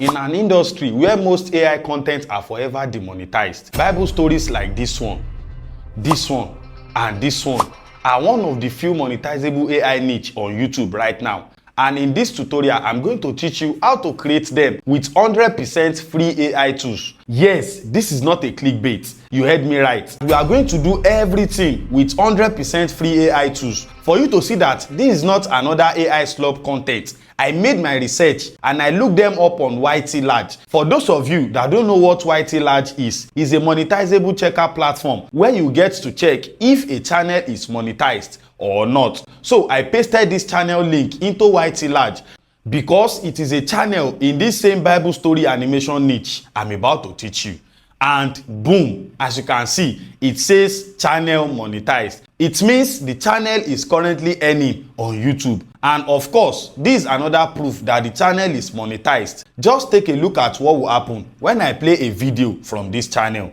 In an industry where most AI content are forever demonetized, Bible stories like this one, and this one are one of the few monetizable AI niche on YouTube right now. And in this tutorial, I'm going to teach you how to create them with 100% free AI tools. Yes, this is not a clickbait. You heard me right. We are going to do everything with 100% free AI tools for you to see that this is not another AI slop content. I made my research and I looked them up on YT Large. For those of you that don't know what YT Large is a monetizable checker platform where you get to check if a channel is monetized or not. So I pasted this channel link into YT Large because it is a channel in this same Bible story animation niche I'm about to teach you. And boom, as you can see, it says channel monetized. It means the channel is currently earning on YouTube. And of course, this is another proof that the channel is monetized. Just take a look at what will happen when I play a video from this channel.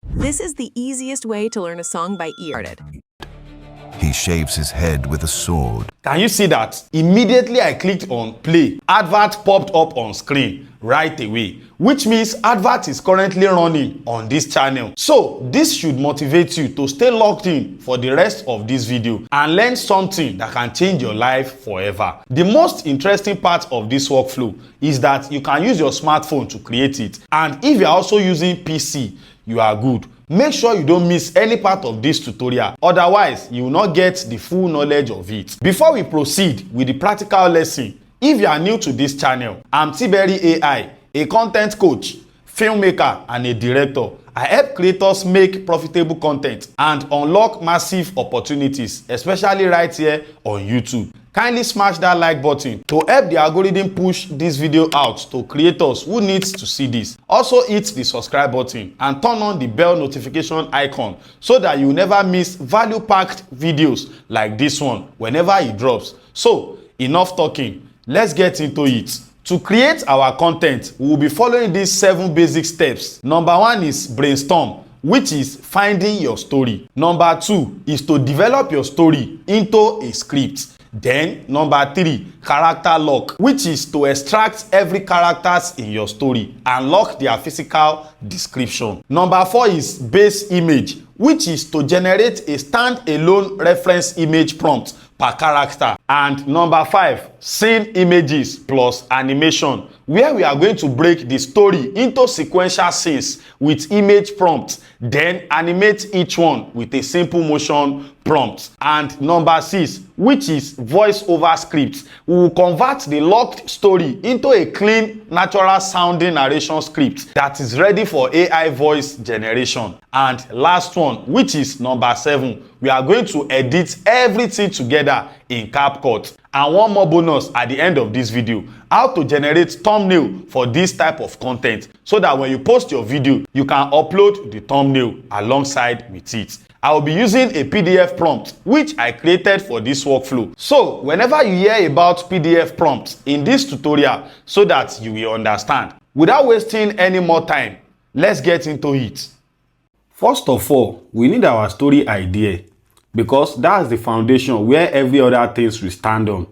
This is the easiest way to learn a song by ear. He shaves his head with a sword. Can you see that? Immediately I clicked on play, advert popped up on screen right away, which means advert is currently running on this channel. So this should motivate you to stay locked in for the rest of this video and learn something that can change your life forever. The most interesting part of this workflow is that you can use your smartphone to create it, and if you are also using PC, you are good. Make sure you don't miss any part of this tutorial, otherwise you will not get the full knowledge of it. Before we proceed with the practical lesson, if you are new to this channel, I'm Tberry AI, a content coach, filmmaker and a director. I help creators make profitable content and unlock massive opportunities, especially right here on YouTube. Kindly smash that like button to help the algorithm push this video out to creators who needs to see this. Also hit the subscribe button and turn on the bell notification icon so that you never miss value-packed videos like this one whenever it drops. So enough talking, let's get into it. To create our content, we will be following these 7 basic steps. Number 1 is brainstorm, which is finding your story. Number 2 is to develop your story into a script. Then number 3, character lock, which is to extract every characters in your story and lock their physical description. Number 4 is base image, which is to generate a stand-alone reference image prompt per character. And number 5, scene images plus animation, where we are going to break the story into sequential scenes with image prompts, then animate each one with a simple motion prompt. And number 6, which is voiceover scripts, we will convert the locked story into a clean, natural sounding narration script that is ready for AI voice generation. And last one, which is number 7, we are going to edit everything together in CapCut. And one more bonus at the end of this video, how to generate thumbnail for this type of content so that when you post your video, you can upload the thumbnail alongside with it. I will be using a PDF prompt which I created for this workflow. So whenever you hear about PDF prompts in this tutorial, so that you will understand. Without wasting any more time, let's get into it. First of all, we need our story idea, because that's the foundation where every other things will stand on.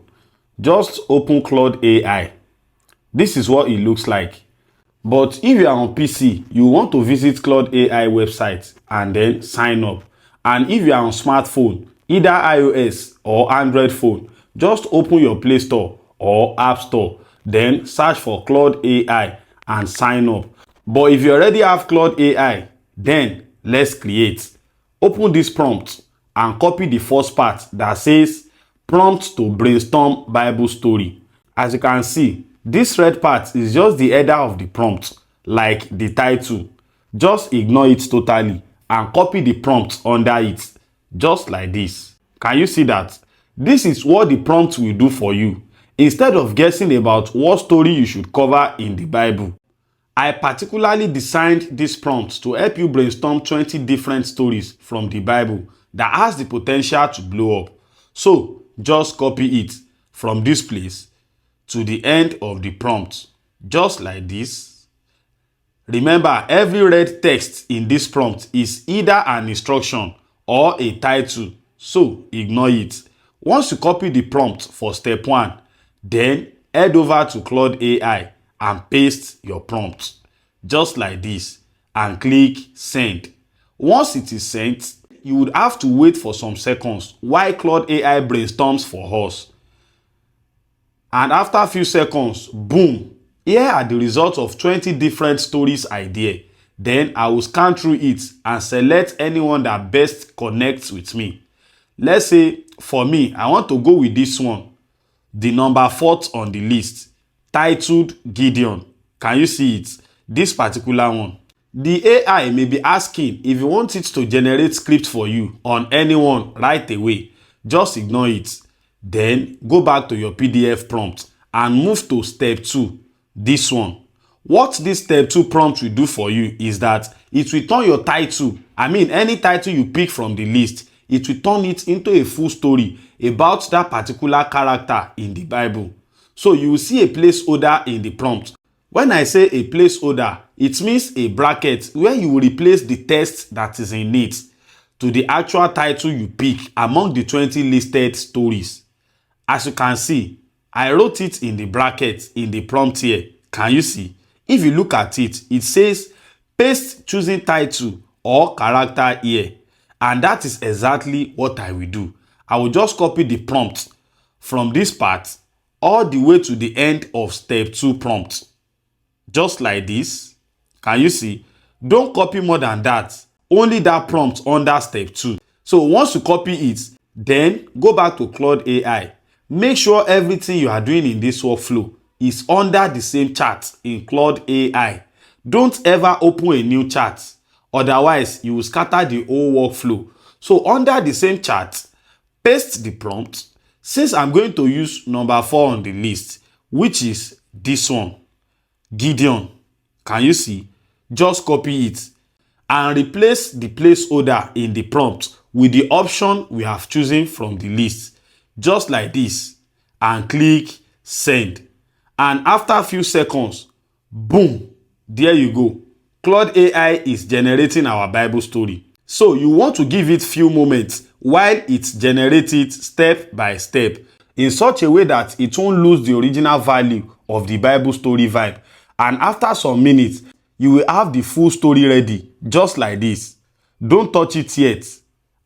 Just open Claude AI. This is what it looks like. But if you are on PC, you want to visit Claude AI website and then sign up. And if you are on smartphone, either iOS or Android phone, just open your Play Store or App Store, then search for Claude AI and sign up. But if you already have Claude AI, then let's create. Open this prompt and copy the first part that says prompt to brainstorm Bible story. As you can see, this red part is just the header of the prompt, like the title. Just ignore it totally and copy the prompt under it, just like this. Can you see that? This is what the prompt will do for you, instead of guessing about what story you should cover in the Bible. I particularly designed this prompt to help you brainstorm 20 different stories from the Bible that has the potential to blow up. So just copy it from this place to the end of the prompt, just like this. Remember, every red text in this prompt is either an instruction or a title, so ignore it. Once you copy the prompt for step 1, then head over to Claude AI and paste your prompt just like this and click send. Once it is sent, you would have to wait for some seconds while Claude AI brainstorms for us. And after a few seconds, boom, here are the results of 20 different stories idea. Then I will scan through it and select anyone that best connects with me. Let's say for me, I want to go with this one, the number 4th on the list, titled Gideon. Can you see it? This particular one. The AI may be asking if you want it to generate script for you on anyone right away. Just ignore it. Then go back to your PDF prompt and move to step 2, this one. What this step 2 prompt will do for you is that it will turn your title, any title you pick from the list, it will turn it into a full story about that particular character in the Bible. So you will see a placeholder in the prompt. When I say a placeholder, it means a bracket where you will replace the text that is in it to the actual title you pick among the 20 listed stories. As you can see, I wrote it in the bracket in the prompt here. Can you see? If you look at it, it says paste choosing title or character here. And that is exactly what I will do. I will just copy the prompt from this part all the way to the end of step 2 prompt. Just like this. Can you see? Don't copy more than that. Only that prompt under step 2. So once you copy it, then go back to Claude AI. Make sure everything you are doing in this workflow is under the same chart in Claude AI. Don't ever open a new chart. Otherwise, you will scatter the whole workflow. So under the same chart, paste the prompt. Since I'm going to use number 4 on the list, which is this one, Gideon. Can you see? Just copy it and replace the placeholder in the prompt with the option we have chosen from the list. Just like this, and click send. And after a few seconds, boom, there you go. Claude AI is generating our Bible story. So you want to give it few moments while it's generated step by step in such a way that it won't lose the original value of the Bible story vibe. And after some minutes, you will have the full story ready, just like this. Don't touch it yet.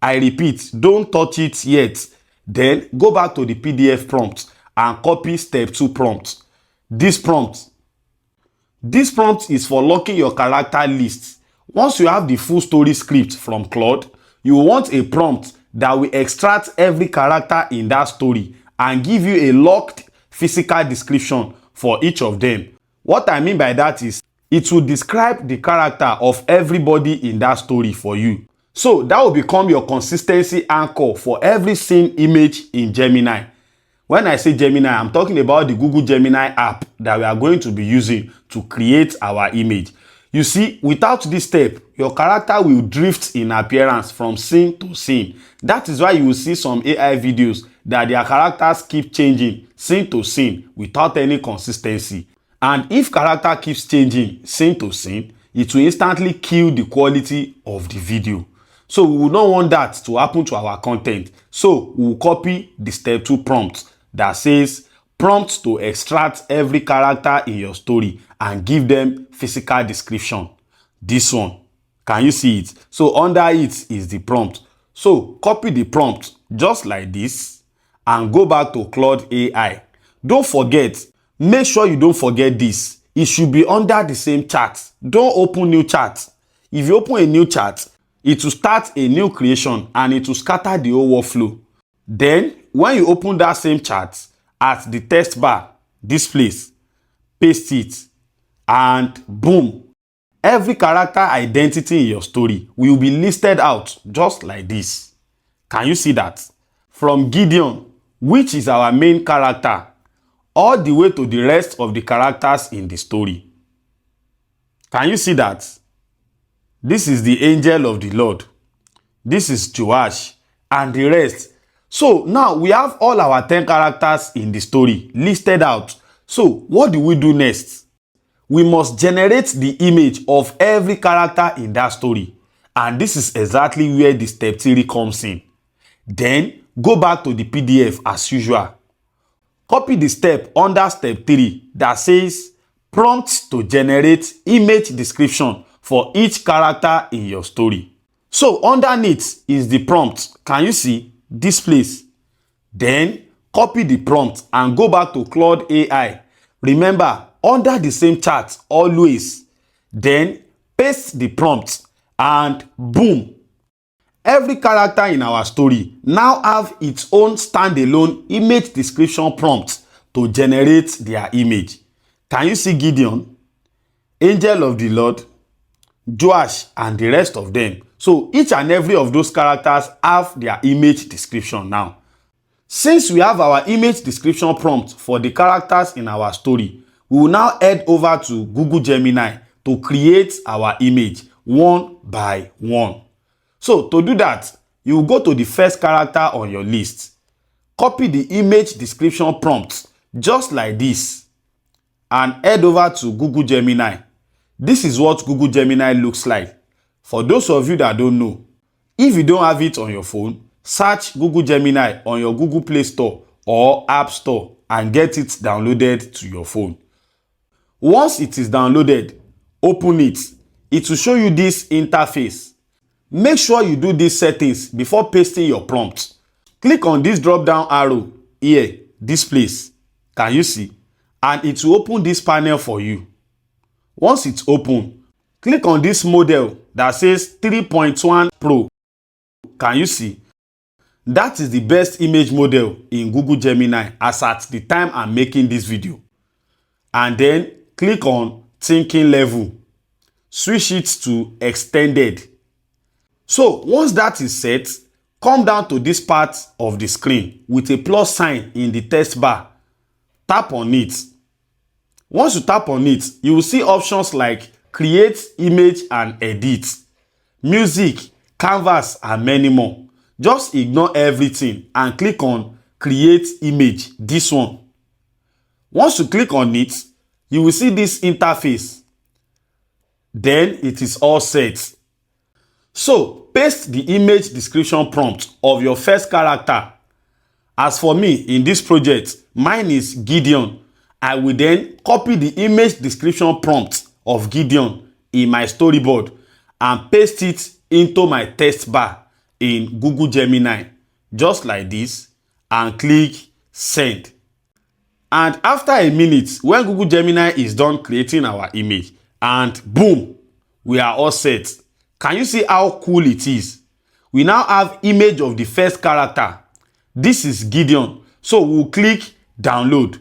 I repeat, don't touch it yet. Then go back to the PDF prompt and copy step 2 prompt. This prompt is for locking your character list. Once you have the full story script from Claude, you want a prompt that will extract every character in that story and give you a locked physical description for each of them. What I mean by that is, it will describe the character of everybody in that story for you. So that will become your consistency anchor for every scene image in Gemini. When I say Gemini, I'm talking about the Google Gemini app that we are going to be using to create our image. You see, without this step, your character will drift in appearance from scene to scene. That is why you will see some AI videos that their characters keep changing scene to scene without any consistency. And if character keeps changing scene to scene, it will instantly kill the quality of the video. So we will not want that to happen to our content. So we will copy the step 2 prompt that says prompt to extract every character in your story and give them physical description. This one. Can you see it? So under it is the prompt. So copy the prompt just like this and go back to Claude AI. Don't forget, make sure you don't forget this. It should be under the same chart. Don't open new chart. If you open a new chart, it will start a new creation and it will scatter the whole workflow. Then, when you open that same chart at the text bar, this place, paste it, and boom, every character identity in your story will be listed out just like this. Can you see that? From Gideon, which is our main character, all the way to the rest of the characters in the story. Can you see that? This is the angel of the Lord. This is Joash and the rest. So now we have all our 10 characters in the story listed out. So what do we do next? We must generate the image of every character in that story. And this is exactly where the step 3 comes in. Then go back to the PDF as usual. Copy the step under step 3 that says prompt to generate image description for each character in your story. So underneath is the prompt. Can you see this place? Then copy the prompt and go back to Claude AI. Remember, under the same chart always. Then paste the prompt and boom. Every character in our story now have its own standalone image description prompt to generate their image. Can you see Gideon, Angel of the Lord, Joash, and the rest of them? So each and every of those characters have their image description now. Since we have our image description prompt for the characters in our story, we will now head over to Google Gemini to create our image one by one. So to do that, you will go to the first character on your list. Copy the image description prompt just like this and head over to Google Gemini. This is what Google Gemini looks like. For those of you that don't know, if you don't have it on your phone, search Google Gemini on your Google Play Store or App Store and get it downloaded to your phone. Once it is downloaded, open it. It will show you this interface. Make sure you do these settings before pasting your prompt. Click on this drop down arrow here, this place. Can you see? And it will open this panel for you. Once it's open, click on this model that says 3.1 Pro. Can you see? That is the best image model in Google Gemini as at the time I'm making this video. And then click on thinking level. Switch it to extended. So once that is set, come down to this part of the screen with a plus sign in the text bar. Tap on it. Once you tap on it, you will see options like create image and edit, music, canvas, and many more. Just ignore everything and click on create image, this one. Once you click on it, you will see this interface. Then it is all set. So paste the image description prompt of your first character. As for me in this project, mine is Gideon. I will then copy the image description prompt of Gideon in my storyboard and paste it into my text bar in Google Gemini, just like this, and click send. And after a minute, when Google Gemini is done creating our image, and boom, we are all set. Can you see how cool it is? We now have image of the first character. This is Gideon. So we'll click download.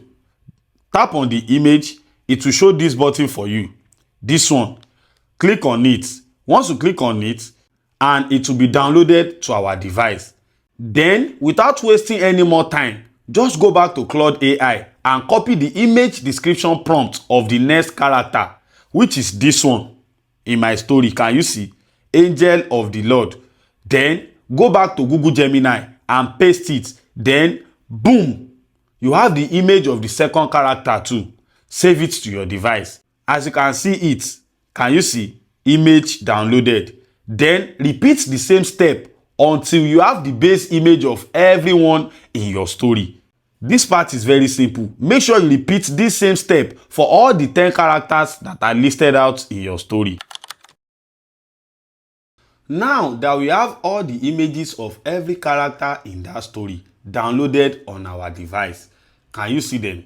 Tap on the image. It will show this button for you. This one. Click on it. Once you click on it, and it will be downloaded to our device. Then, without wasting any more time, just go back to Claude AI and copy the image description prompt of the next character, which is this one in my story. Can you see? Angel of the Lord. Then go back to Google Gemini and paste it. Then boom, you have the image of the second character too. Save it to your device. As you can see it, can you see? Image downloaded. Then repeat the same step until you have the base image of everyone in your story. This part is very simple. Make sure you repeat this same step for all the 10 characters that are listed out in your story. Now that we have all the images of every character in that story downloaded on our device, can you see them?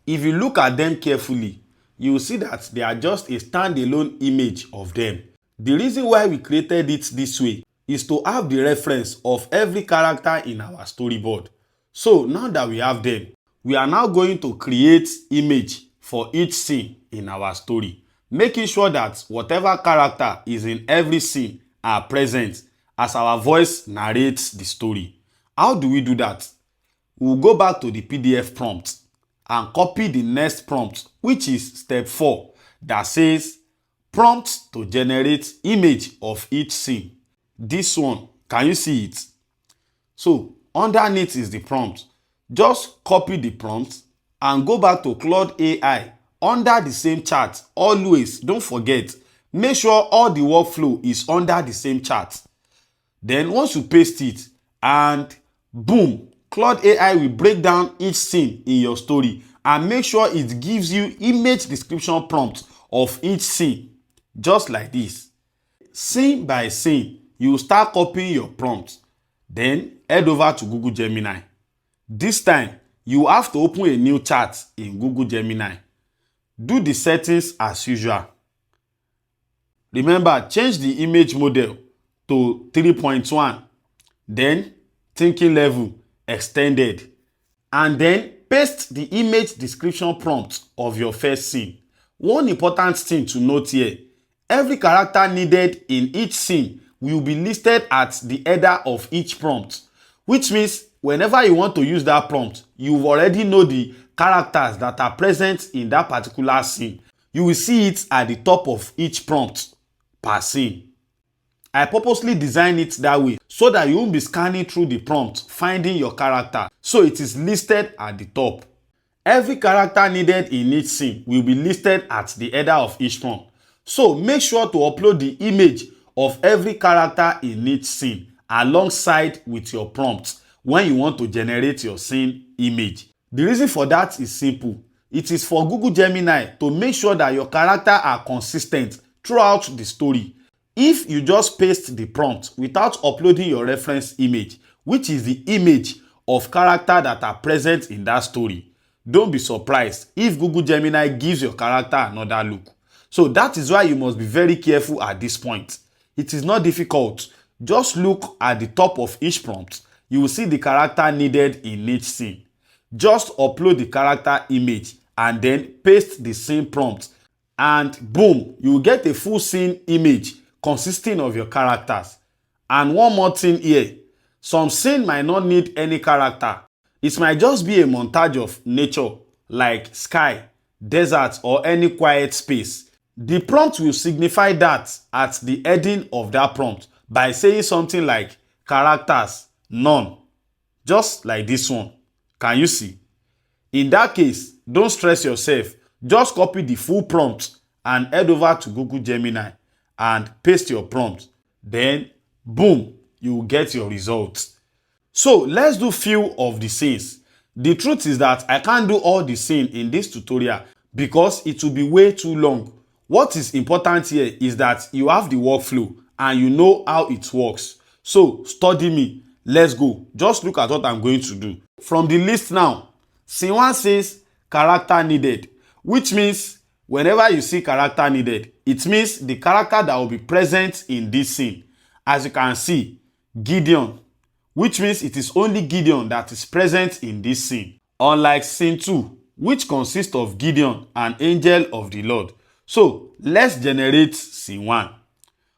If you look at them carefully, you will see that they are just a standalone image of them. The reason why we created it this way is to have the reference of every character in our storyboard. So now that we have them, we are now going to create image for each scene in our story, making sure that whatever character is in every scene are present as our voice narrates the story. How do we do that? We'll go back to the PDF prompt and copy the next prompt, which is step 4, that says prompt to generate image of each scene. This one, can you see it? So underneath is the prompt. Just copy the prompt and go back to Claude AI under the same chart. Always, don't forget, make sure all the workflow is under the same chart. Then once you paste it and boom, Claude AI will break down each scene in your story and make sure it gives you image description prompt of each scene, just like this. Scene by scene, you will start copying your prompt. Then head over to Google Gemini. This time, you have to open a new chat in Google Gemini. Do the settings as usual. Remember, change the image model to 3.1, then thinking level extended, and then paste the image description prompt of your first scene. One important thing to note here, every character needed in each scene will be listed at the header of each prompt, which means whenever you want to use that prompt, you already know the characters that are present in that particular scene. You will see it at the top of each prompt per scene. I purposely designed it that way so that you won't be scanning through the prompt finding your character, so it is listed at the top. Every character needed in each scene will be listed at the header of each prompt. So make sure to upload the image of every character in each scene alongside with your prompt when you want to generate your scene image. The reason for that is simple. It is for Google Gemini to make sure that your character are consistent throughout the story. If you just paste the prompt without uploading your reference image, which is the image of character that are present in that story, don't be surprised if Google Gemini gives your character another look. So that is why you must be very careful at this point. It is not difficult. Just look at the top of each prompt. You will see the character needed in each scene. Just upload the character image and then paste the scene prompt, and boom, you will get a full scene image consisting of your characters. And one more thing here, some scene might not need any character. It might just be a montage of nature like sky, desert, or any quiet space. The prompt will signify that at the heading of that prompt by saying something like characters, none, just like this one. Can you see? In that case, don't stress yourself. Just copy the full prompt and head over to Google Gemini and paste your prompt. Then, boom, you will get your results. So let's do few of the scenes. The truth is that I can't do all the scene in this tutorial because it will be way too long. What is important here is that you have the workflow and you know how it works. So study me. Let's go. Just look at what I'm going to do. From the list now, scene 1 says character needed, which means whenever you see character needed, it means the character that will be present in this scene. As you can see, Gideon, which means it is only Gideon that is present in this scene. Unlike scene 2, which consists of Gideon, an angel of the Lord. So let's generate scene 1.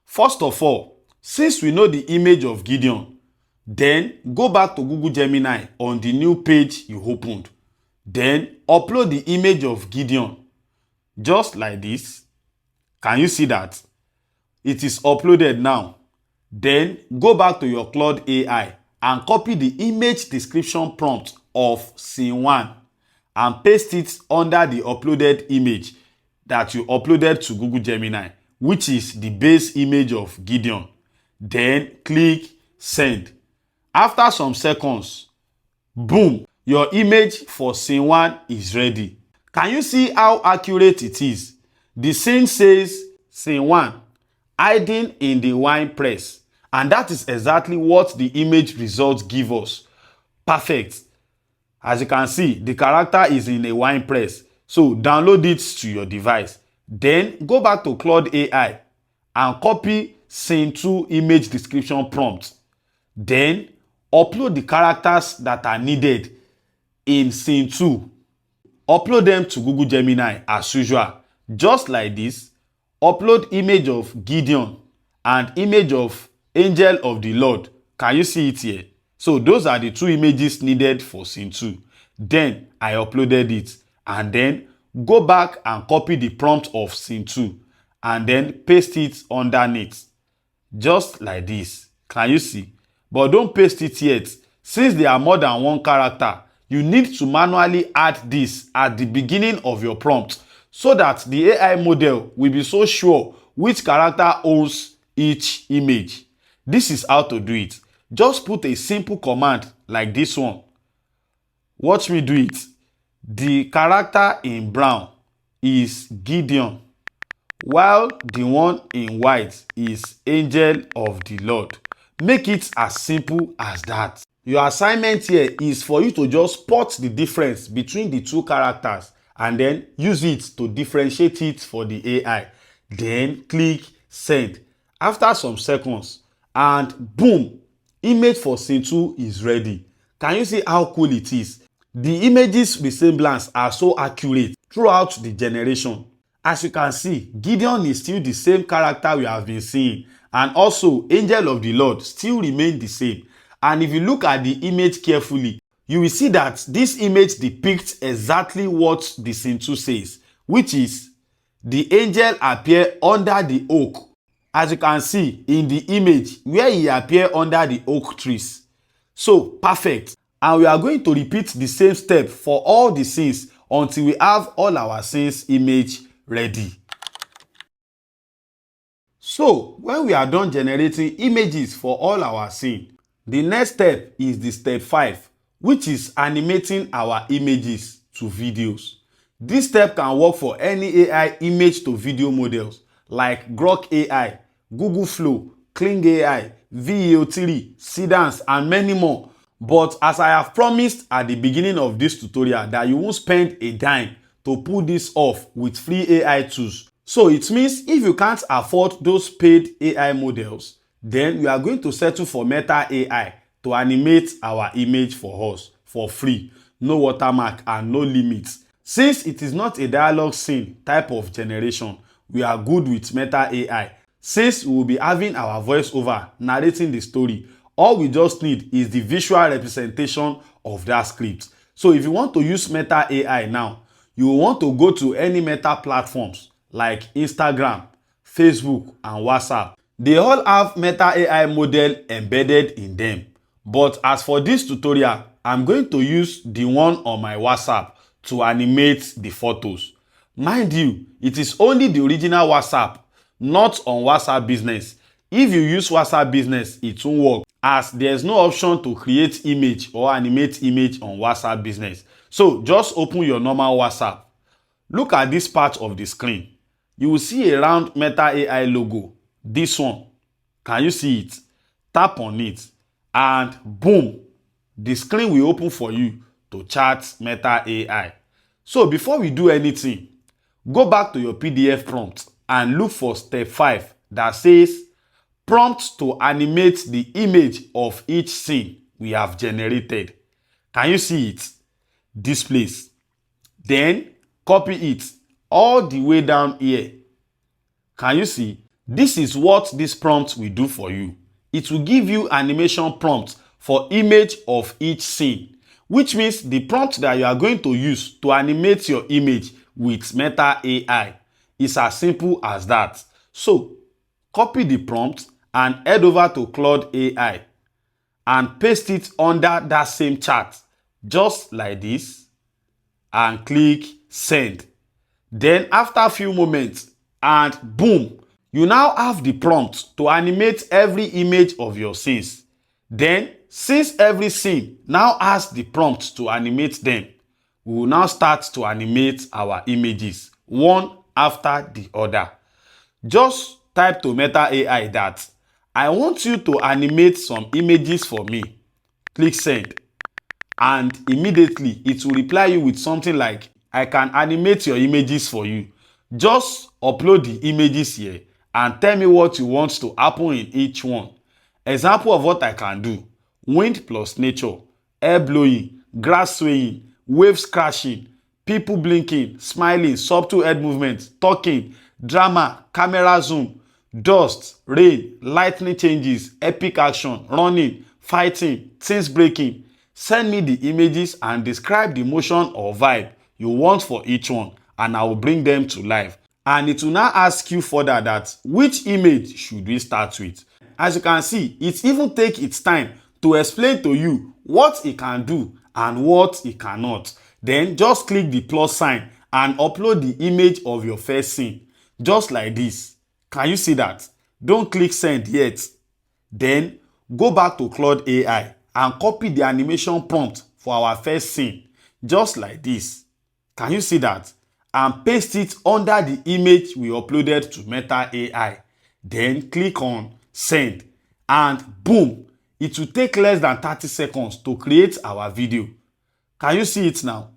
First of all, since we know the image of Gideon, then go back to Google Gemini on the new page you opened. Then upload the image of Gideon, just like this. Can you see that? It is uploaded now. Then go back to your Claude AI and copy the image description prompt of scene 1 and paste it under the uploaded image that you uploaded to Google Gemini, which is the base image of Gideon. Then click send. After some seconds, boom, your image for scene 1 is ready. Can you see how accurate it is? The scene says scene 1, hiding in the wine press. And that is exactly what the image results give us. Perfect. As you can see, the character is in a wine press. So download it to your device. Then go back to Claude AI and copy scene 2 image description prompt. Then upload the characters that are needed in scene 2. Upload them to Google Gemini as usual. Just like this, upload image of Gideon and image of angel of the Lord. Can you see it here? So those are the 2 images needed for scene 2. Then I uploaded it, and then go back and copy the prompt of scene 2 and then paste it underneath. Just like this. Can you see? But don't paste it yet. Since there are more than one character, you need to manually add this at the beginning of your prompt so that the AI model will be so sure which character owns each image. This is how to do it. Just put a simple command like this one. Watch me do it. The character in brown is Gideon, while the one in white is Angel of the Lord. Make it as simple as that. Your assignment here is for you to just spot the difference between the two characters and then use it to differentiate it for the AI. Then click send. After some seconds, and boom, image for scene 2 is ready. Can you see how cool it is? The images resemblance are so accurate throughout the generation. As you can see, Gideon is still the same character we have been seeing, and also Angel of the Lord still remain the same. And if you look at the image carefully, you will see that this image depicts exactly what the scene 2 says, which is the angel appear under the oak. As you can see in the image where he appear under the oak trees. So perfect. And we are going to repeat the same step for all the scenes until we have all our scenes image ready. So when we are done generating images for all our scenes, the next step is the step 5, which is animating our images to videos. This step can work for any AI image to video models like Grok AI, Google Flow, Kling AI, VEO3, Seedance, and many more. But as I have promised at the beginning of this tutorial that you won't spend a dime to pull this off with free AI tools. So it means if you can't afford those paid AI models, then we are going to settle for Meta AI to animate our image for us for free, no watermark and no limits. Since it is not a dialogue scene type of generation, we are good with Meta AI. Since we will be having our voiceover narrating the story, all we just need is the visual representation of that script. So if you want to use Meta AI now, you will want to go to any Meta platforms like Instagram, Facebook, and WhatsApp. They all have Meta AI model embedded in them. But as for this tutorial, I'm going to use the one on my WhatsApp to animate the photos. Mind you, it is only the original WhatsApp, not on WhatsApp Business. If you use WhatsApp Business, it won't work as there's no option to create image or animate image on WhatsApp Business. So just open your normal WhatsApp. Look at this part of the screen. You will see a round Meta AI logo. This one. Can you see it? Tap on it and boom, the screen will open for you to chat Meta AI. So before we do anything, go back to your PDF prompt and look for step 5 that says prompt to animate the image of each scene we have generated. Can you see it? This place. Then copy it all the way down here. Can you see? This is what this prompt will do for you. It will give you animation prompt for image of each scene, which means the prompt that you are going to use to animate your image with Meta AI is as simple as that. So copy the prompt and head over to Claude AI and paste it under that same chart, just like this, and click send. Then after a few moments, and boom, you now have the prompt to animate every image of your scenes. Then, since every scene now has the prompt to animate them, we will now start to animate our images, one after the other. Just type to Meta AI that I want you to animate some images for me. Click send. And immediately it will reply you with something like, I can animate your images for you. Just upload the images here and tell me what you want to happen in each one. Example of what I can do: wind plus nature, air blowing, grass swaying, waves crashing, people blinking, smiling, subtle head movement, talking, drama, camera zoom, dust, rain, lightning changes, epic action, running, fighting, things breaking. Send me the images and describe the motion or vibe you want for each one, and I will bring them to life. And it will now ask you further that which image should we start with. As you can see, it even takes its time to explain to you what it can do and what it cannot. Then just click the plus sign and upload the image of your first scene, just like this. Can you see that? Don't click send yet. Then go back to Claude AI and copy the animation prompt for our first scene. just like this. Can you see that? And paste it under the image we uploaded to Meta AI. Then click on send and boom, it will take less than 30 seconds to create our video. Can you see it now?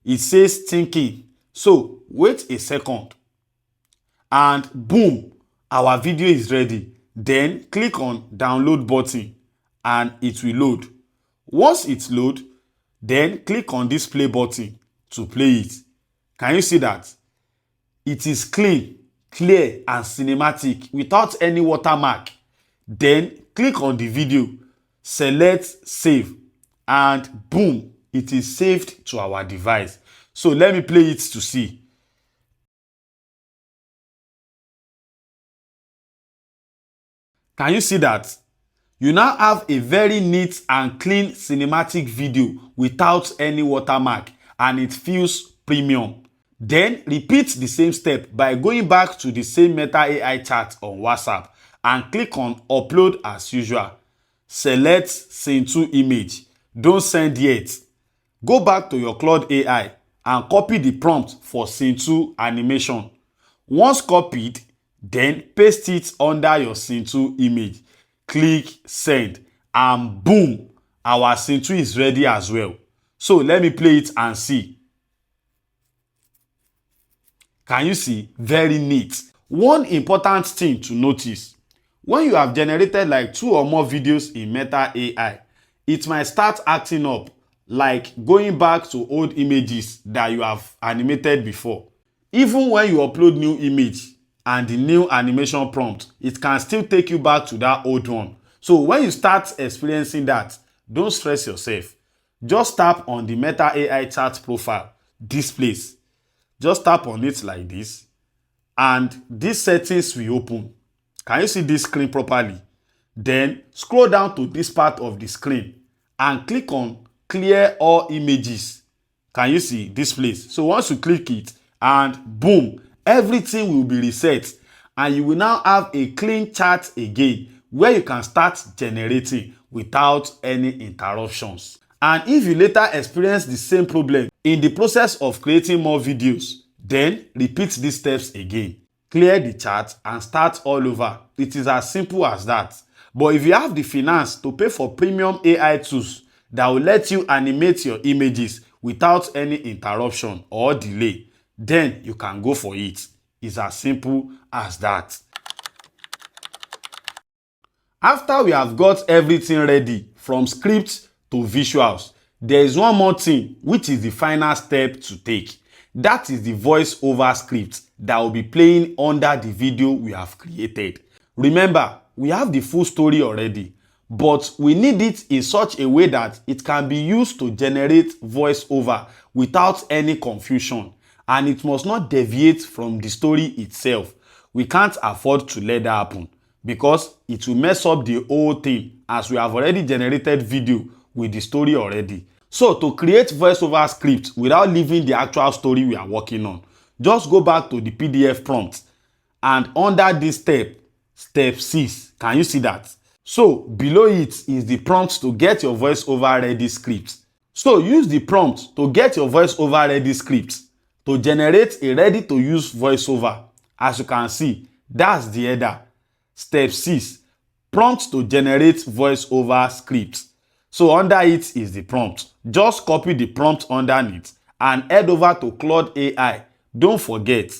It says thinking. So wait a second and boom, our video is ready. Then click on download button and it will load. Once it's load, then click on this play button to play it. Can you see that? It is clean, clear and cinematic without any watermark. Then click on the video, select save and boom, it is saved to our device. So let me play it to see. Can you see that? You now have a very neat and clean cinematic video without any watermark and it feels premium. Then repeat the same step by going back to the same Meta AI chat on WhatsApp and click on upload as usual. Select scene 2 image. Don't send yet. Go back to your Claude AI and copy the prompt for scene 2 animation. Once copied, then paste it under your scene 2 image. Click send and boom, our scene 2 is ready as well. So let me play it and see. Can you see? Very neat. One important thing to notice, when you have generated like 2 or more videos in Meta AI, it might start acting up, like going back to old images that you have animated before. Even when you upload new image and the new animation prompt, it can still take you back to that old one. So when you start experiencing that, don't stress yourself. Just tap on the Meta AI chat profile, this place. Just tap on it like this and these settings will open. Can you see this screen properly? Then scroll down to this part of the screen and click on clear all images. Can you see this place? So once you click it and boom, everything will be reset and you will now have a clean chat again where you can start generating without any interruptions. And if you later experience the same problem in the process of creating more videos, then repeat these steps again. Clear the chat and start all over. It is as simple as that. But if you have the finance to pay for premium AI tools that will let you animate your images without any interruption or delay, then you can go for it. It's as simple as that. After we have got everything ready from script to visuals, there is one more thing which is the final step to take. That is the voiceover script that will be playing under the video we have created. Remember, we have the full story already, but we need it in such a way that it can be used to generate voiceover without any confusion, and it must not deviate from the story itself. We can't afford to let that happen because it will mess up the whole thing, as we have already generated video with the story already. So to create voiceover script without leaving the actual story we are working on, just go back to the PDF prompt and under this step 6, can you see that? So below it is the prompt to get your voiceover ready script. So use the prompt to get your voiceover ready script to generate a ready to use voiceover. As you can see, that's the header. Step 6, prompt to generate voiceover script. So under it is the prompt. Just copy the prompt underneath and head over to Claude AI. Don't forget,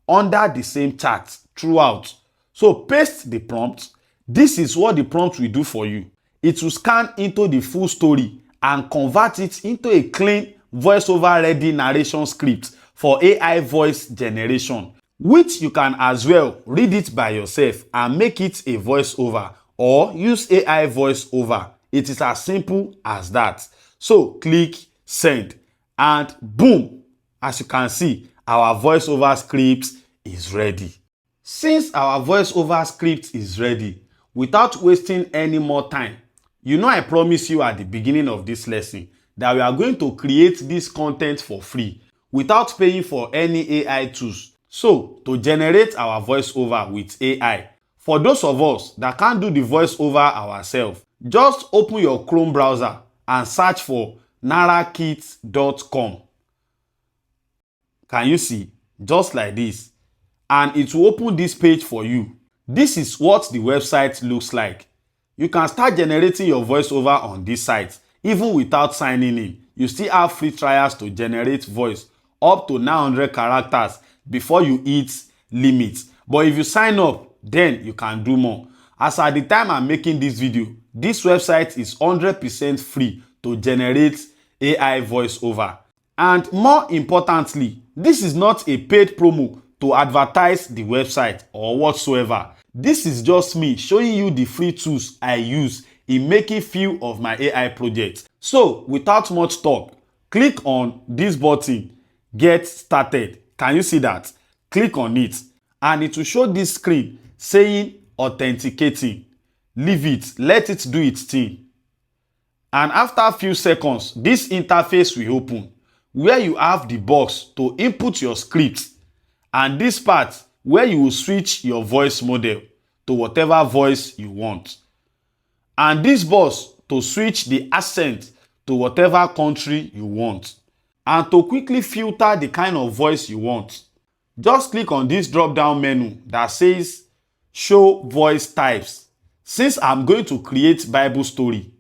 under the same chat throughout. So paste the prompt. This is what the prompt will do for you. It will scan into the full story and convert it into a clean voiceover ready narration script for AI voice generation, which you can as well read it by yourself and make it a voiceover or use AI voiceover. It is as simple as that. So click send and boom, as you can see, our voiceover script is ready. Since our voiceover script is ready, without wasting any more time, you know I promised you at the beginning of this lesson that we are going to create this content for free without paying for any AI tools. So to generate our voiceover with AI, for those of us that can't do the voiceover ourselves, just open your Chrome browser and search for narakit.com. Can you see? Just like this. And it will open this page for you. This is what the website looks like. You can start generating your voiceover on this site. Even without signing in, you still have free trials to generate voice up to 900 characters before you hit limits. But if you sign up, then you can do more. As at the time I'm making this video, this website is 100% free to generate AI voiceover. And more importantly, this is not a paid promo to advertise the website or whatsoever. This is just me showing you the free tools I use in making few of my AI projects. So without much talk, click on this button, get started. Can you see that? Click on it and it will show this screen saying authenticating. Leave it, let it do its thing. And after a few seconds, this interface will open where you have the box to input your script and this part where you will switch your voice model to whatever voice you want. And this box to switch the accent to whatever country you want. And to quickly filter the kind of voice you want, just click on this drop down menu that says show voice types. Since I'm going to create Bible story,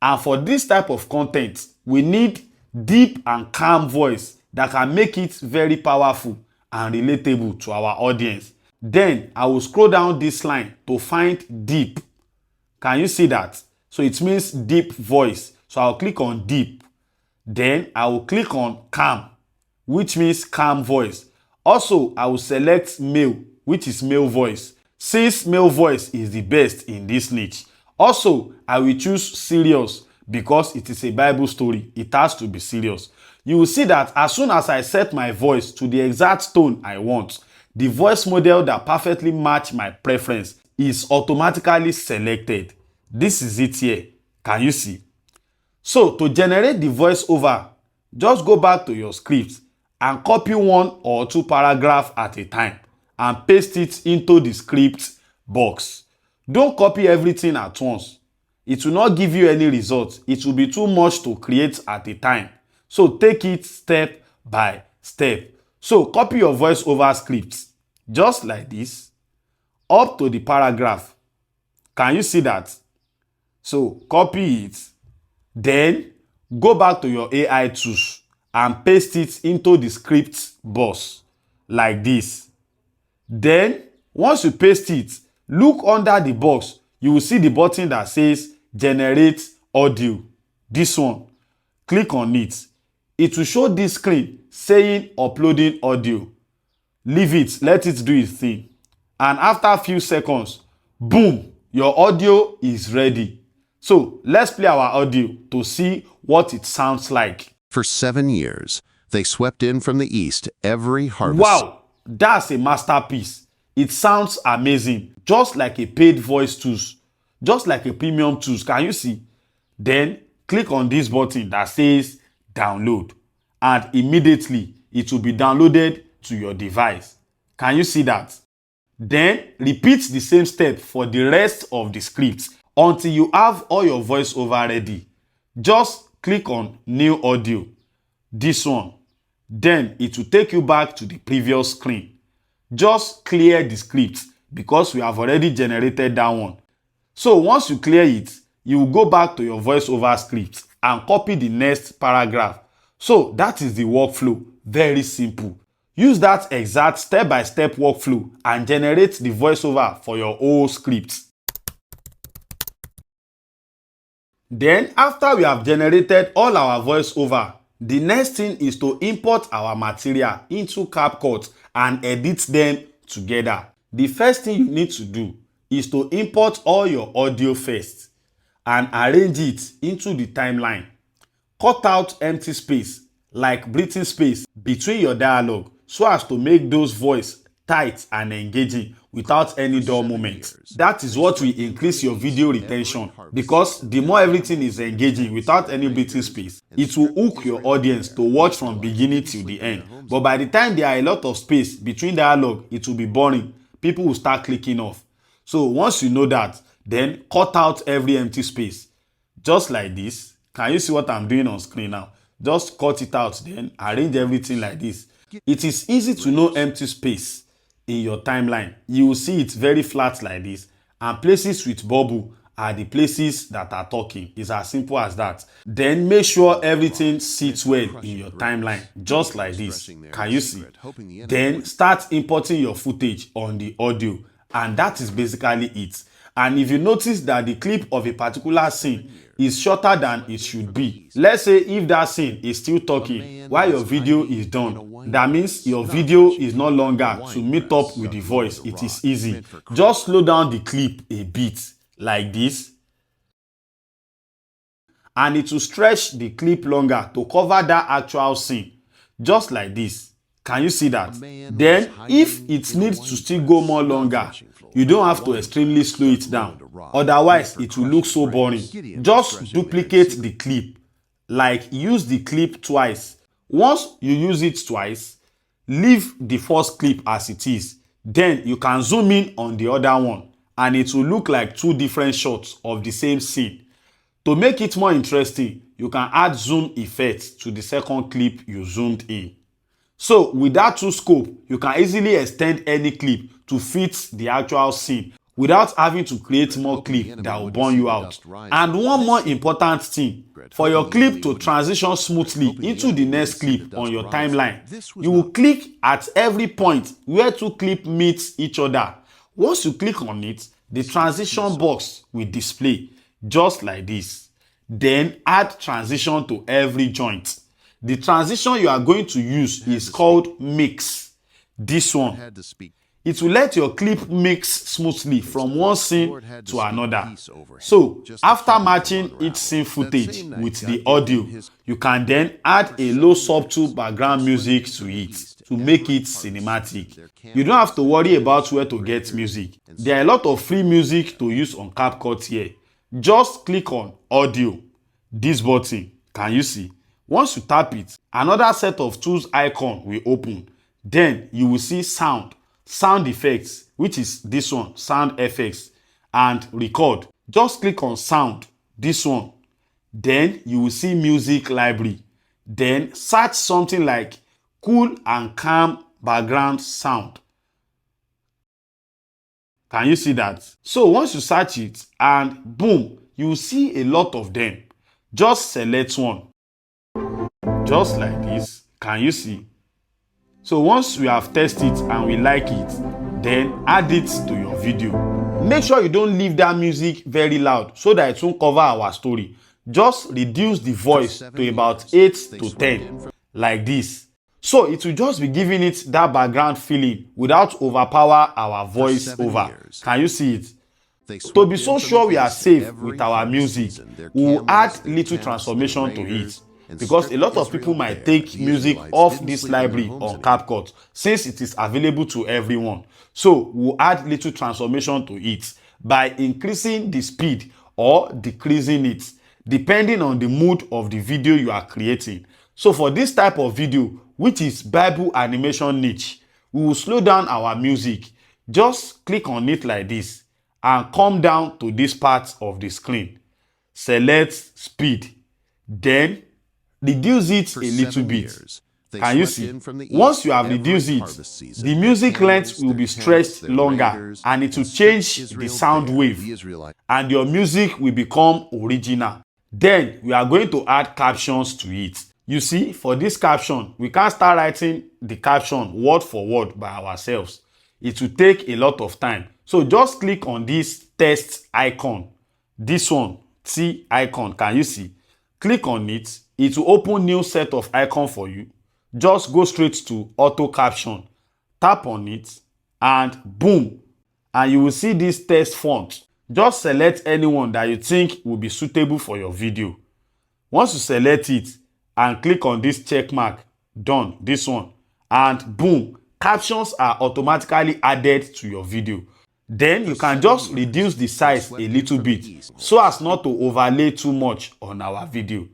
and for this type of content, we need deep and calm voice that can make it very powerful and relatable to our audience. Then I will scroll down this line to find deep. Can you see that? So it means deep voice. So I'll click on deep. Then I will click on calm, which means calm voice. Also, I will select male, which is male voice, since male voice is the best in this niche. Also, I will choose serious because it is a Bible story. It has to be serious. You will see that as soon as I set my voice to the exact tone I want, the voice model that perfectly match my preference is automatically selected. This is it here. Can you see? So to generate the voiceover, just go back to your script and copy 1 or 2 paragraphs at a time and paste it into the script box. Don't copy everything at once. It will not give you any results. It will be too much to create at a time. So take it step by step. So copy your voiceover script just like this up to the paragraph. Can you see that? So copy it. Then go back to your AI tools and paste it into the script box like this. Then once you paste it, look under the box. You will see the button that says generate audio. This one. Click on it. It will show this screen saying uploading audio. Leave it, let it do its thing. And after a few seconds, boom, your audio is ready. So let's play our audio to see what it sounds like. For 7 years, they swept in from the east every harvest. Wow, that's a masterpiece. It sounds amazing, just like a paid voice tools, just like a premium tools. Can you see? Then click on this button that says download, and immediately it will be downloaded to your device. Can you see that? Then repeat the same step for the rest of the script until you have all your voiceover ready. Just click on new audio, this one. Then it will take you back to the previous screen. Just clear the script because we have already generated that one. So once you clear it, you will go back to your voiceover script and copy the next paragraph. So that is the workflow. Very simple. Use that exact step-by-step workflow and generate the voiceover for your whole script. Then after we have generated all our voiceover, the next thing is to import our material into CapCut and edit them together. The first thing you need to do is to import all your audio first and arrange it into the timeline. Cut out empty space like breathing space between your dialogue so as to make those voice tight and engaging without any dull moment. That is what will increase your video retention, because the more everything is engaging without any breathing space, it will hook your audience to watch from beginning till the end. But by the time there are a lot of space between dialogue, it will be boring. People will start clicking off. So once you know that, then cut out every empty space. Just like this. Can you see what I'm doing on screen now? Just cut it out, then arrange everything like this. It is easy to know empty space in your timeline. You will see it very flat like this, and places with bubble are the places that are talking. It's as simple as that. Then make sure everything sits well in your timeline, just like this. Can you see? Then start importing your footage on the audio, and that is basically it. And if you notice that the clip of a particular scene is shorter than it should be, let's say if that scene is still talking while your video is done, that means your video is no longer to meet up with the voice. It is easy. Just slow down the clip a bit like this, and it will stretch the clip longer to cover that actual scene, just like this. Can you see that? Then if it needs to still go more longer, you don't have to extremely slow it down, otherwise it will look so boring. Just duplicate the clip, like use the clip twice. Once you use it twice, leave the first clip as it is. Then you can zoom in on the other one, and it will look like two different shots of the same scene. To make it more interesting, you can add zoom effects to the second clip you zoomed in. So with that two scope, you can easily extend any clip to fit the actual scene without having to create more clip that will burn you out. And one more important thing, for your clip to transition smoothly into the next clip on your timeline, you will click at every point where two clips meet each other. Once you click on it, the transition box will display just like this. Then add transition to every joint. The transition you are going to use is called mix. This one. It will let your clip mix smoothly from one scene to another. So after matching each scene footage with the audio, you can then add a low subtle background music to it to make it cinematic. You don't have to worry about where to get music. There are a lot of free music to use on CapCut here. Just click on audio, this button. Can you see? Once you tap it, another set of tools icon will open. Then you will see sound effects, which is this one, sound effects, and record. Just click on sound, this one. Then you will see music library. Then search something like cool and calm background sound. Can you see that? So once you search it, and boom, you will see a lot of them. Just select one, just like this. Can you see? So once we have tested it and we like it, then add it to your video. Make sure you don't leave that music very loud so that it won't cover our story. Just reduce the voice to about 8 to 10, like this. So it will just be giving it that background feeling without overpower our voice over. Can you see it? To be so sure we are safe with our music, we will add little transformation to it. Because a lot of people might take music off this library on CapCut since it is available to everyone. So we'll add little transformation to it by increasing the speed or decreasing it depending on the mood of the video you are creating. So for this type of video, which is Bible animation niche, we will slow down our music. Just click on it like this and come down to this part of the screen. Select speed. Then reduce it a little bit. Can you see? Once you have reduced it, the music length will be stretched longer and it will change the sound wave and your music will become original. Then we are going to add captions to it. You see, for this caption, we can't start writing the caption word for word by ourselves. It will take a lot of time. So just click on this text icon. This one, T icon, can you see? Click on it. It will open new set of icon for you. Just go straight to auto caption. Tap on it and boom. And you will see this text font. Just select anyone that you think will be suitable for your video. Once you select it and click on this check mark, done, this one, and boom, captions are automatically added to your video. Then you can just reduce the size a little bit so as not to overlay too much on our video.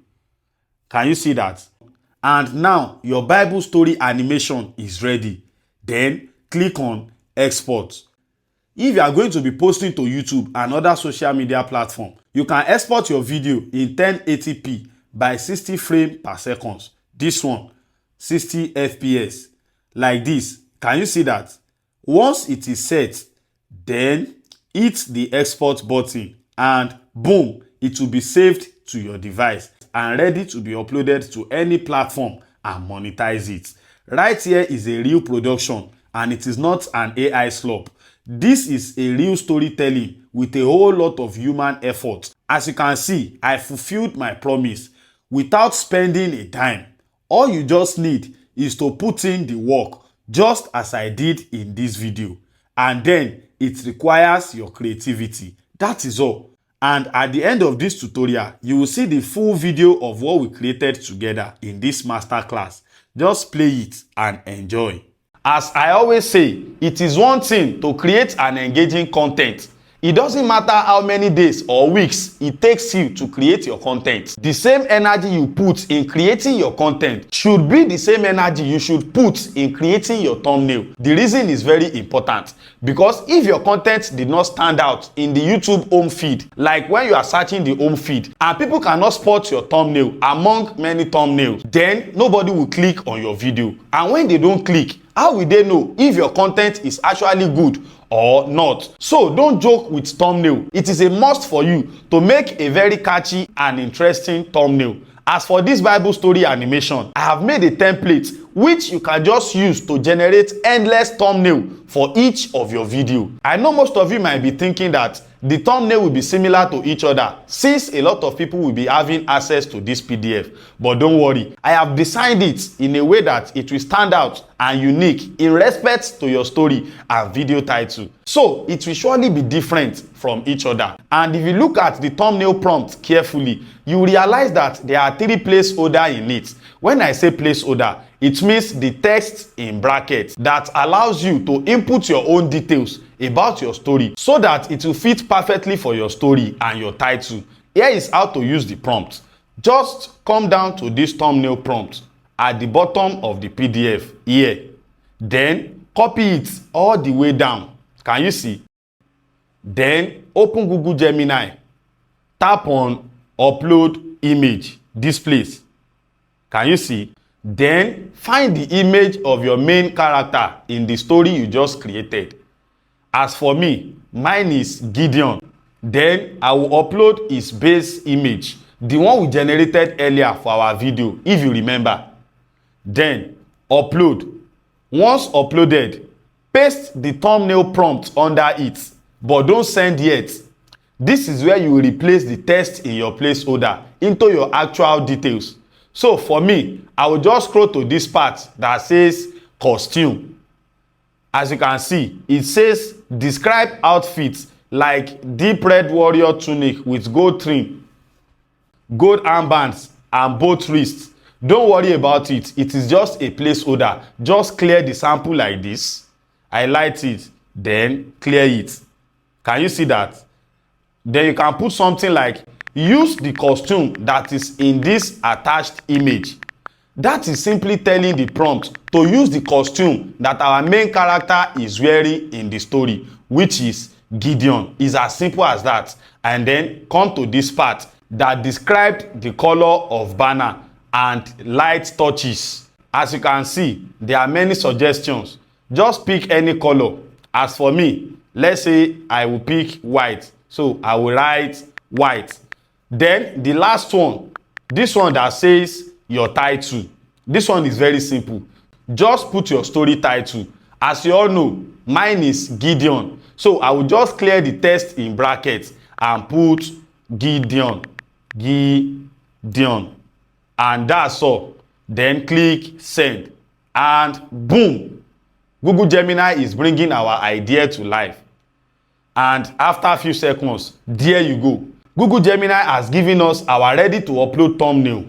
Can you see that? And now your Bible story animation is ready. Then click on export. If you are going to be posting to YouTube and other social media platforms, you can export your video in 1080p by 60 frames per second. This one 60 fps like this. Can you see that? Once it is set, then hit the export button and boom, it will be saved to your device and ready to be uploaded to any platform and monetize it. Right here is a real production and it is not an AI slop. This is a real storytelling with a whole lot of human effort. As you can see, I fulfilled my promise without spending a dime. All you just need is to put in the work, just as I did in this video. And then it requires your creativity. That is all. And at the end of this tutorial, you will see the full video of what we created together in this masterclass. Just play it and enjoy. As I always say, it is one thing to create an engaging content. It doesn't matter how many days or weeks it takes you to create your content. The same energy you put in creating your content should be the same energy you should put in creating your thumbnail. The reason is very important because if your content did not stand out in the YouTube home feed, like when you are searching the home feed and people cannot spot your thumbnail among many thumbnails, then nobody will click on your video. And when they don't click, how will they know if your content is actually good or not? So don't joke with thumbnail. It is a must for you to make a very catchy and interesting thumbnail. As for this Bible story animation, I have made a template which you can just use to generate endless thumbnail for each of your video. I know most of you might be thinking that the thumbnail will be similar to each other since a lot of people will be having access to this PDF. But don't worry, I have designed it in a way that it will stand out and unique in respect to your story and video title. So it will surely be different from each other. And if you look at the thumbnail prompt carefully, you realize that there are 3 placeholders in it. When I say placeholder, it means the text in brackets that allows you to input your own details about your story so that it will fit perfectly for your story and your title. Here is how to use the prompt. Just come down to this thumbnail prompt at the bottom of the PDF here. Then copy it all the way down. Can you see? Then open Google Gemini. Tap on upload image, this place. Can you see? Then find the image of your main character in the story you just created. As for me, mine is Gideon. Then I will upload his base image, the one we generated earlier for our video, if you remember. Then upload. Once uploaded, paste the thumbnail prompt under it, but don't send yet. This is where you will replace the text in your placeholder into your actual details. So for me, I will just scroll to this part that says costume. As you can see, it says describe outfits like deep red warrior tunic with gold trim, gold armbands and both wrists. Don't worry about it. It is just a placeholder. Just clear the sample like this. Highlight it, then clear it. Can you see that? Then you can put something like use the costume that is in this attached image. That is simply telling the prompt to use the costume that our main character is wearing in the story, which is Gideon. It's as simple as that. And then come to this part that described the color of banner and light touches. As you can see, there are many suggestions. Just pick any color. As for me, let's say I will pick white. So I will write white. Then the last one, this one that says your title. This one is very simple. Just put your story title. As you all know, mine is Gideon. So I will just clear the text in brackets and put Gideon. Gideon. And that's all. Then click send. And boom. Google Gemini is bringing our idea to life. And after a few seconds, there you go. Google Gemini has given us our ready to upload thumbnail.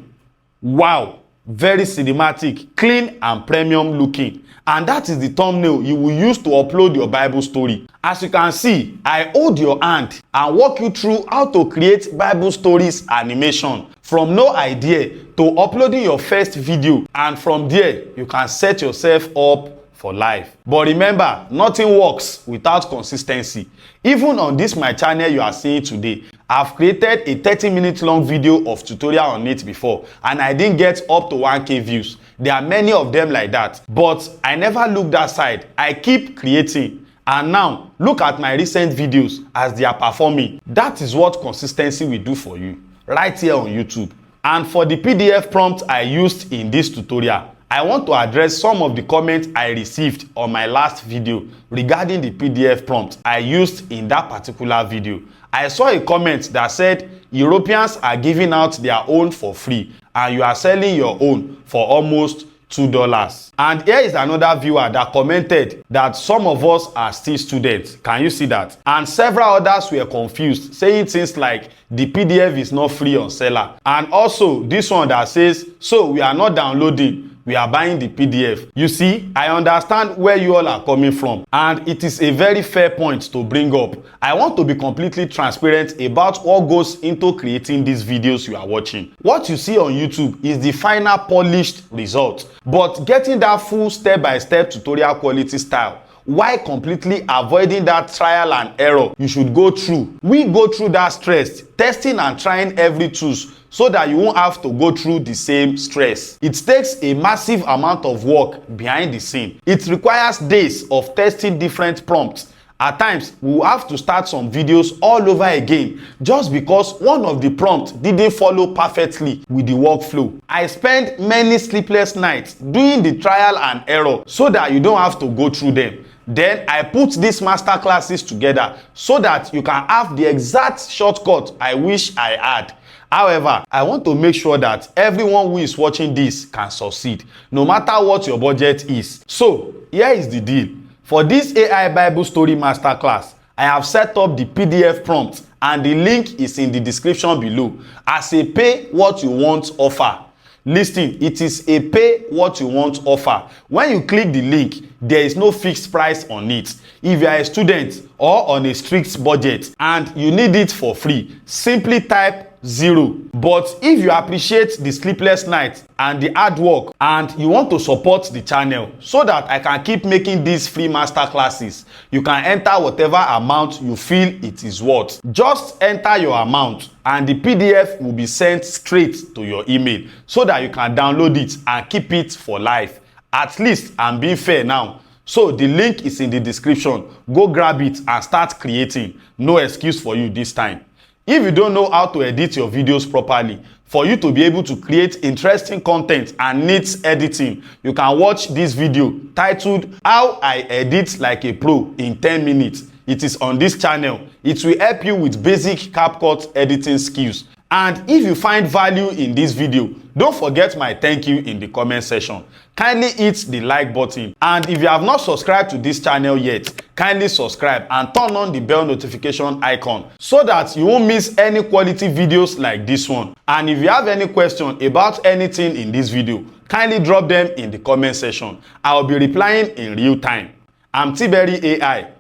Wow, very cinematic, clean and premium looking. And that is the thumbnail you will use to upload your Bible story. As you can see, I hold your hand and walk you through how to create Bible stories animation. From no idea to uploading your first video, and from there, you can set yourself up for life. But remember, nothing works without consistency. Even on this my channel you are seeing today, I've created a 30-minute long video of tutorial on it before and I didn't get up to 1k views. There are many of them like that, but I never look that side. I keep creating. And now, look at my recent videos as they are performing. That is what consistency will do for you, right here on YouTube. And for the PDF prompt I used in this tutorial, I want to address some of the comments I received on my last video regarding the PDF prompt I used in that particular video. I saw a comment that said Europeans are giving out their own for free and you are selling your own for almost $2. And here is another viewer that commented that some of us are still students. Can you see that? And several others were confused, saying things like the PDF is not free on seller. And also this one that says, so we are not downloading, we are buying the PDF. You see, I understand where you all are coming from, and it is a very fair point to bring up. I want to be completely transparent about what goes into creating these videos you are watching. What you see on YouTube is the final polished result, but getting that full step-by-step tutorial quality style while completely avoiding that trial and error you should go through. We go through that stress, testing and trying every tools, so that you won't have to go through the same stress. It takes a massive amount of work behind the scene. It requires days of testing different prompts. At times, we will have to start some videos all over again just because one of the prompts didn't follow perfectly with the workflow. I spent many sleepless nights doing the trial and error so that you don't have to go through them. Then I put these master classes together so that you can have the exact shortcut I wish I had. However, I want to make sure that everyone who is watching this can succeed, no matter what your budget is. So, here is the deal. For this AI Bible Story Masterclass, I have set up the PDF prompt and the link is in the description below as a pay what you want offer. Listen, it is a pay what you want offer. When you click the link, there is no fixed price on it. If you are a student or on a strict budget and you need it for free, simply type 0. But if you appreciate the sleepless nights and the hard work and you want to support the channel so that I can keep making these free master classes, you can enter whatever amount you feel it is worth. Just enter your amount and the PDF will be sent straight to your email so that you can download it and keep it for life. At least I'm being fair now. So the link is in the description. Go grab it and start creating. No excuse for you this time. If you don't know how to edit your videos properly, for you to be able to create interesting content and needs editing, you can watch this video titled How I Edit Like a Pro in 10 Minutes. It is on this channel. It will help you with basic CapCut editing skills. And if you find value in this video, don't forget my thank you in the comment section. Kindly hit the like button. And if you have not subscribed to this channel yet, kindly subscribe and turn on the bell notification icon so that you won't miss any quality videos like this one. And if you have any question about anything in this video, kindly drop them in the comment section. I will be replying in real time. I'm Tberry AI.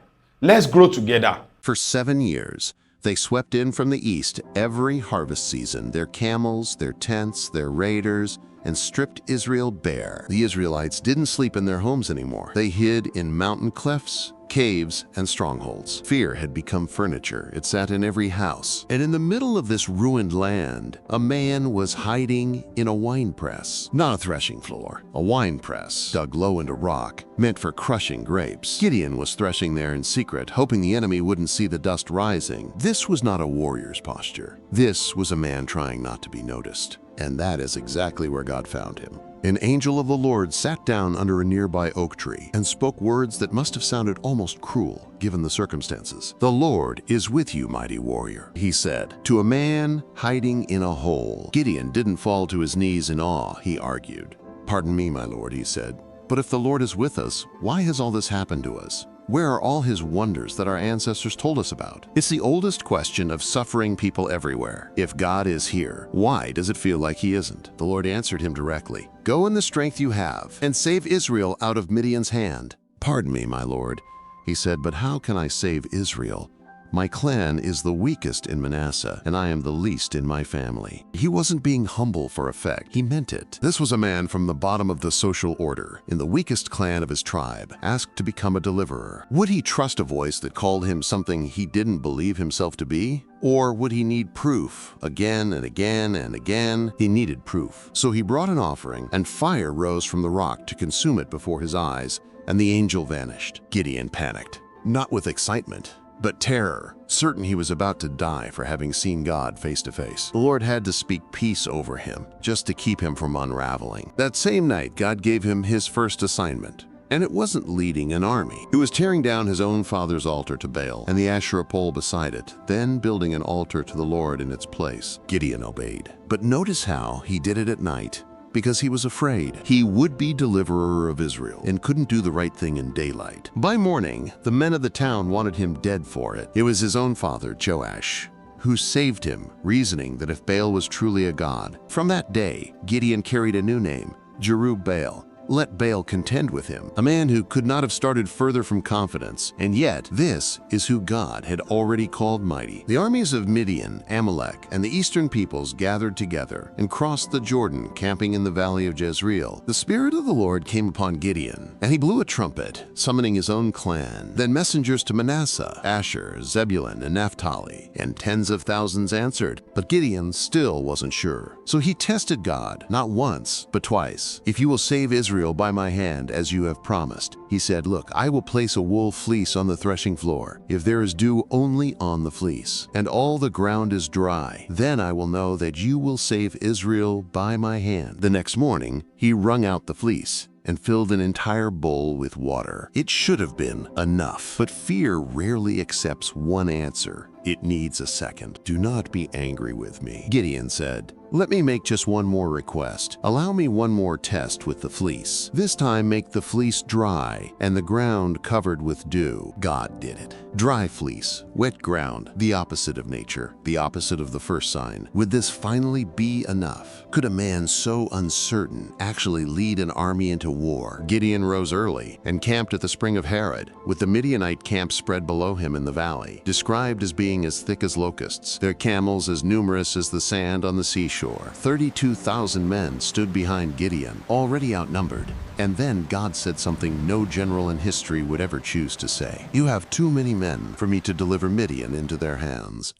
Let's grow together. For 7 years, they swept in from the east every harvest season, their camels, their tents, their raiders, and stripped Israel bare. The Israelites didn't sleep in their homes anymore. They hid in mountain clefts, caves, and strongholds. Fear had become furniture. It sat in every house. And in the middle of this ruined land, a man was hiding in a wine press. Not a threshing floor, a wine press, dug low into rock, meant for crushing grapes. Gideon was threshing there in secret, hoping the enemy wouldn't see the dust rising. This was not a warrior's posture. This was a man trying not to be noticed. And that is exactly where God found him. An angel of the Lord sat down under a nearby oak tree and spoke words that must have sounded almost cruel, given the circumstances. "The Lord is with you, mighty warrior," he said, to a man hiding in a hole. Gideon didn't fall to his knees in awe, he argued. "Pardon me, my lord," he said, "but if the Lord is with us, why has all this happened to us? Where are all his wonders that our ancestors told us about?" It's the oldest question of suffering people everywhere. If God is here, why does it feel like he isn't? The Lord answered him directly, "Go in the strength you have and save Israel out of Midian's hand." "Pardon me, my lord," he said, "but how can I save Israel? My clan is the weakest in Manasseh, and I am the least in my family. He wasn't being humble for effect. He meant it. This was a man from the bottom of the social order, in the weakest clan of his tribe, asked to become a deliverer. Would he trust a voice that called him something he didn't believe himself to be? Or would he need proof? Again and again and again, he needed proof. So he brought an offering, and fire rose from the rock to consume it before his eyes, and the angel vanished. Gideon panicked, not with excitement, but terror, certain he was about to die for having seen God face to face. The Lord had to speak peace over him, just to keep him from unraveling. That same night, God gave him his first assignment. And it wasn't leading an army. It was tearing down his own father's altar to Baal and the Asherah pole beside it, then building an altar to the Lord in its place. Gideon obeyed. But notice how he did it at night, because he was afraid. He would be deliverer of Israel and couldn't do the right thing in daylight. By morning, the men of the town wanted him dead for it. It was his own father, Joash, who saved him, reasoning that if Baal was truly a god. From that day, Gideon carried a new name, Jerub-Baal. Let Baal contend with him, a man who could not have started further from confidence. And yet, this is who God had already called mighty. The armies of Midian, Amalek, and the eastern peoples gathered together and crossed the Jordan, camping in the valley of Jezreel. The Spirit of the Lord came upon Gideon, and he blew a trumpet, summoning his own clan. Then messengers to Manasseh, Asher, Zebulun, and Naphtali, and tens of thousands answered. But Gideon still wasn't sure. So he tested God, not once, but twice. If you will save Israel by my hand, as you have promised, he said, look, I will place a wool fleece on the threshing floor, if there is dew only on the fleece, and all the ground is dry, then I will know that you will save Israel by my hand. The next morning, he wrung out the fleece and filled an entire bowl with water. It should have been enough, but fear rarely accepts one answer. It needs a second. Do not be angry with me, Gideon said. Let me make just one more request. Allow me one more test with the fleece. This time make the fleece dry and the ground covered with dew. God did it. Dry fleece, wet ground, the opposite of nature, the opposite of the first sign. Would this finally be enough? Could a man so uncertain actually lead an army into war? Gideon rose early and camped at the spring of Harod, with the Midianite camp spread below him in the valley, described as being as thick as locusts, their camels as numerous as the sand on the seashore. 32,000 men stood behind Gideon, already outnumbered. And then God said something no general in history would ever choose to say. You have too many men for me to deliver Midian into their hands.